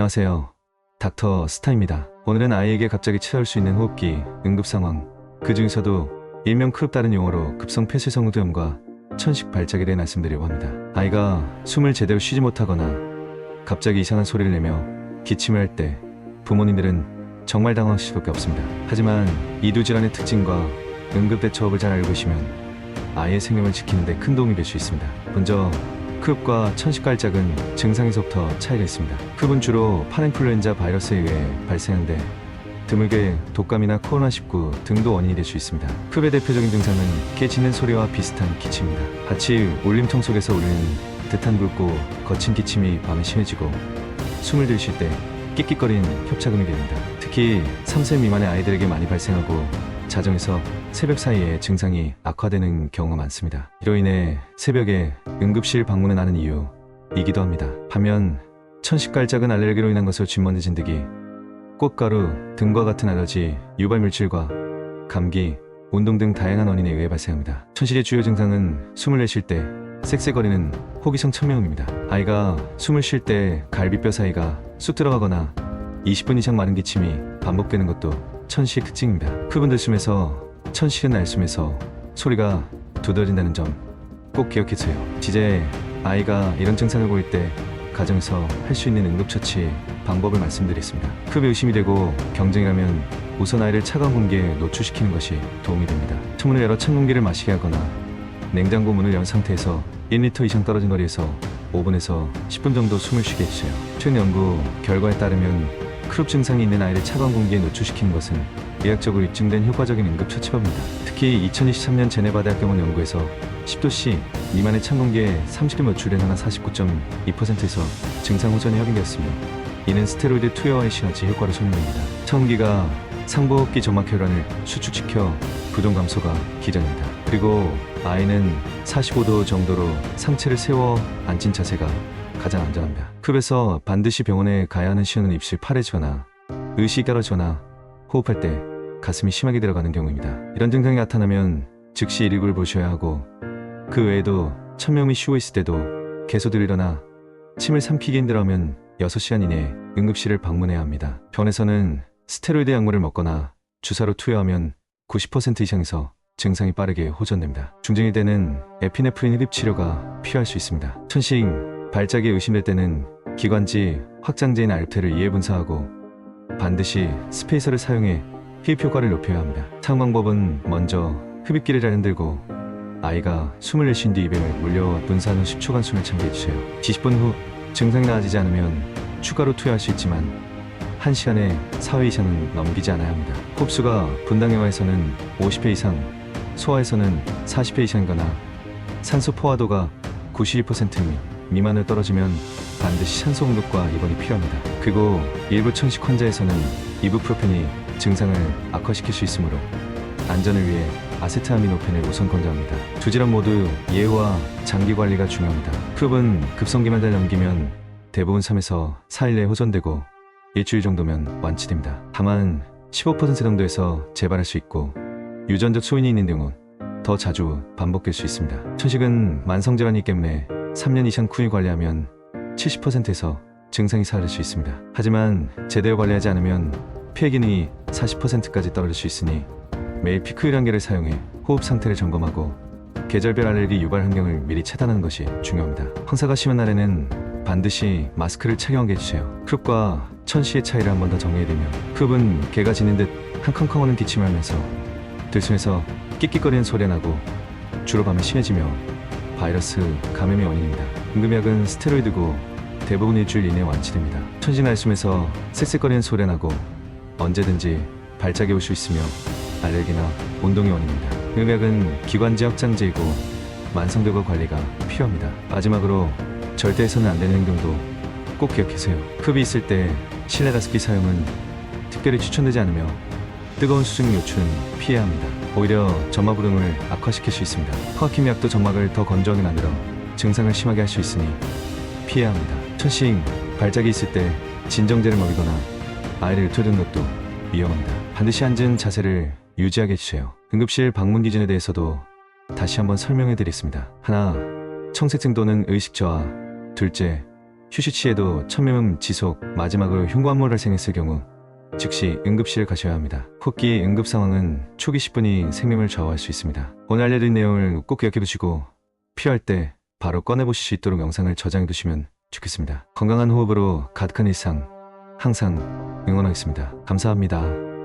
안녕하세요. 닥터 스타입니다. 오늘은 아이에게 갑자기 찾아올 수 있는 호흡기 응급 상황, 그 중에서도 일명 크롭 다른 용어로 급성 폐쇄성후두염과 천식 발작에 대해 말씀드리려고 합니다. 아이가 숨을 제대로 쉬지 못하거나 갑자기 이상한 소리를 내며 기침을 할 때 부모님들은 정말 당황하실 수밖에 없습니다. 하지만 이 두 질환의 특징과 응급 대처법을 잘 알고 계시면 아이의 생명을 지키는 데 큰 도움이 될 수 있습니다. 먼저 크롭과 천식 발작은 증상에서부터 차이가 있습니다. 크롭은 주로 파라인플루엔자 바이러스에 의해 발생하는데 드물게 독감이나 코로나19 등도 원인이 될 수 있습니다. 크롭의 대표적인 증상은 깨 짖는 소리와 비슷한 기침입니다. 같이 울림통 속에서 울리는 듯한 굵고 거친 기침이 밤에 심해지고 숨을 들이쉴 때 끽끽거리는 협착음이 됩니다. 특히 3세 미만의 아이들에게 많이 발생하고 자정에서 새벽 사이에 증상이 악화되는 경우가 많습니다. 이로 인해 새벽에 응급실 방문을 하는 이유이기도 합니다. 반면 천식 발작은 알레르기로 인한 것으로 진먼지 진드기, 꽃가루 등과 같은 알러지, 유발물질과 감기, 운동 등 다양한 원인에 의해 발생합니다. 천식의 주요 증상은 숨을 내쉴 때 쌕쌕거리는 호기성 천명음입니다. 아이가 숨을 쉴 때 갈비뼈 사이가 쑥 들어가거나 20분 이상 마른 기침이 반복되는 것도 천식의 특징입니다. 크롭은 들숨에서 천식은 날숨에서 소리가 두드러진다는 점 꼭 기억해주세요. 이제 아이가 이런 증상을 보일 때 가정에서 할 수 있는 응급처치 방법을 말씀드리겠습니다. 크롭에 의심이 되고 경쟁이라면 우선 아이를 차가운 공기에 노출시키는 것이 도움이 됩니다. 창문을 열어 찬 공기를 마시게 하거나 냉장고 문을 연 상태에서 1m 이상 떨어진 거리에서 5분에서 10분 정도 숨을 쉬게 해주세요. 최근 연구 결과에 따르면 크롭 증상이 있는 아이를 차가운 공기에 노출시키는 것은 의학적으로 입증된 효과적인 응급처치법입니다. 특히 2023년 제네바대학병원 연구에서 10도씨 미만의 찬 공기에 30분 노출된 하나 49.2%에서 증상 호전이 확인되었으며 이는 스테로이드 투여와의 시너지 효과로 설명됩니다. 찬 공기가 상부호흡기 점막 혈관을 수축시켜 부종 감소가 기전입니다. 그리고 아이는 45도 정도로 상체를 세워 앉힌 자세가 가장 안전합니다. 크롭에서 반드시 병원에 가야 하는 시효는 입술 파래지거나 의식이 떨어지거나 호흡할 때 가슴이 심하게 들어가는 경우입니다. 이런 증상이 나타나면 즉시 119를 보셔야 하고 그 외에도 천명음이 쉬고 있을 때도 개소들이 일어나 침을 삼키기 힘들어하면 6시간 이내에 응급실을 방문해야 합니다. 병원에서는 스테로이드 약물을 먹거나 주사로 투여하면 90% 이상에서 증상이 빠르게 호전됩니다. 중증일 때는 에피네프린 흡입 치료가 필요할 수 있습니다. 천식 발작이 의심될 때는 기관지 확장제인 알프테를 2회 분사하고 반드시 스페이서를 사용해 흡입 효과를 높여야 합니다. 사용 방법은 먼저 흡입기를 잘 흔들고 아이가 숨을 내쉰 뒤 입에 물려 분사한 후 10초간 숨을 참게 해주세요. 20분 후 증상이 나아지지 않으면 추가로 투여할 수 있지만 1시간에 4회 이상은 넘기지 않아야 합니다. 호흡수가 분당 영하에서는 50회 이상, 소아에서는 40회 이상이거나 산소 포화도가 92% 미만으로 떨어지면 반드시 산소 공급과 입원이 필요합니다. 그리고 일부 천식 환자에서는 이부프로펜이 증상을 악화시킬 수 있으므로 안전을 위해 아세트아미노펜을 우선 권장합니다. 두 질환 모두 예후와 장기 관리가 중요합니다. 크롭은 급성기만 잘 넘기면 대부분 3에서 4일 내에 호전되고 일주일 정도면 완치됩니다. 다만 15% 정도에서 재발할 수 있고 유전적 소인이 있는 경우 더 자주 반복될 수 있습니다. 천식은 만성질환이기 때문에 3년 이상 꾸준히 관리하면 70%에서 증상이 사라질 수 있습니다. 하지만 제대로 관리하지 않으면 피해 기능이 40%까지 떨어질 수 있으니 매일 피크 유량계를 사용해 호흡 상태를 점검하고 계절별 알레르기 유발 환경을 미리 차단하는 것이 중요합니다. 황사가 심한 날에는 반드시 마스크를 착용하게 해주세요. 크롭과 천식의 차이를 한 번 더 정리해드리면 크롭은 개가 짖는 듯 킁킁킁하는 기침을 하면서 들숨에서 끽끽거리는 소리가 나고 주로 밤에 심해지며 바이러스 감염의 원인입니다. 응급약은 스테로이드고 대부분 일주일 이내에 완치됩니다. 천식 날숨에서 쌕쌕거리는 소리가 나고 언제든지 발작이 올 수 있으며 알레르기나 운동의 원인입니다. 응급약은 기관지 확장제이고 만성도과 관리가 필요합니다. 마지막으로 절대 해서는 안 되는 행동도 꼭 기억하세요. 크롭이 있을 때 실내 가습기 사용은 특별히 추천되지 않으며 뜨거운 수증 요출은 피해야 합니다. 오히려 점막 불응을 악화시킬 수 있습니다. 코아킴 약도 점막을 더 건조하게 만들어 증상을 심하게 할 수 있으니 피해야 합니다. 천식 발작이 있을 때 진정제를 먹이거나 아이를 유토되는 것도 위험합니다. 반드시 앉은 자세를 유지하게 해주세요. 응급실 방문 기준에 대해서도 다시 한번 설명해 드리겠습니다. 하나, 청색증 또는 의식 저하. 둘째, 휴식 시에도 천명음 지속, 마지막으로 흉관물 발생했을 경우 즉시 응급실을 가셔야 합니다. 호흡기 응급 상황은 초기 10분이 생명을 좌우할 수 있습니다. 오늘 알려드린 내용을 꼭 기억해 두시고 필요할 때 바로 꺼내보실 수 있도록 영상을 저장해 두시면 좋겠습니다. 건강한 호흡으로 가득한 일상 항상 응원하겠습니다. 감사합니다.